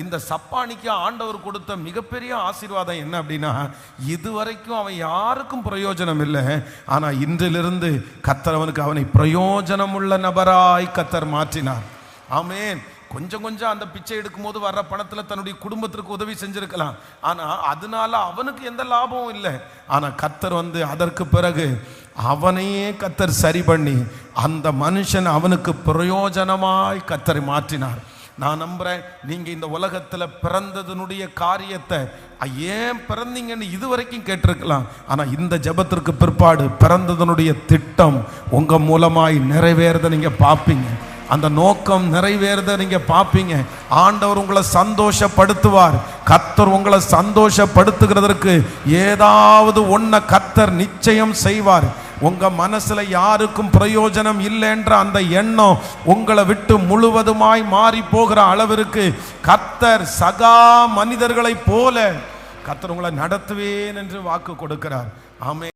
இந்த சப்பானிக்கு ஆண்டவர் கொடுத்த மிகப்பெரிய ஆசீர்வாதம் என்ன அப்படின்னா, இதுவரைக்கும் அவன் யாருக்கும் பிரயோஜனம் இல்லை. ஆனால் இன்றிலிருந்து கர்த்தர் அவனை பிரயோஜனம் உள்ள நபராய் கர்த்தர் மாற்றினார். ஆமென். கொஞ்சம் கொஞ்சம் அந்த பிச்சை எடுக்கும் போது வர்ற பணத்தில் தன்னுடைய குடும்பத்திற்கு உதவி செஞ்சிருக்கலாம். ஆனால் அதனால அவனுக்கு எந்த லாபமும் இல்லை. ஆனால் கர்த்தர் அதற்கு பிறகு அவனையே கர்த்தர் சரி பண்ணி அந்த மனுஷன் அவனுக்கு பிரயோஜனமாய் கர்த்தரை மாற்றினார். நான் நம்புறேன், நீங்க இந்த உலகத்தில் பிறந்ததனுடைய காரியத்தை ஏன் பிறந்தீங்கன்னு இதுவரைக்கும் கேட்டிருக்கலாம். ஆனால் இந்த ஜெபத்திற்கு பிற்பாடு பிறந்ததனுடைய திட்டம் உங்க மூலமாய் நிறைவேறதை நீங்க பார்ப்பீங்க. அந்த நோக்கம் நிறைவேறத நீங்க பார்ப்பீங்க. ஆண்டவர் உங்களை சந்தோஷப்படுத்துவார். கர்த்தர் உங்களை சந்தோஷப்படுத்துகிறதற்கு ஏதாவது ஒன்றை கர்த்தர் நிச்சயம் செய்வார். உங்க மனசுல யாருக்கும் பிரயோஜனம் இல்லைன்ற அந்த எண்ணம் உங்களை விட்டு முழுவதுமாய் மாறி போகிற அளவிற்கு கர்த்தர் சகா மனிதர்களை போல கர்த்தர் உங்களை நடத்துவேன் என்று வாக்கு கொடுக்கிறார். ஆமென்.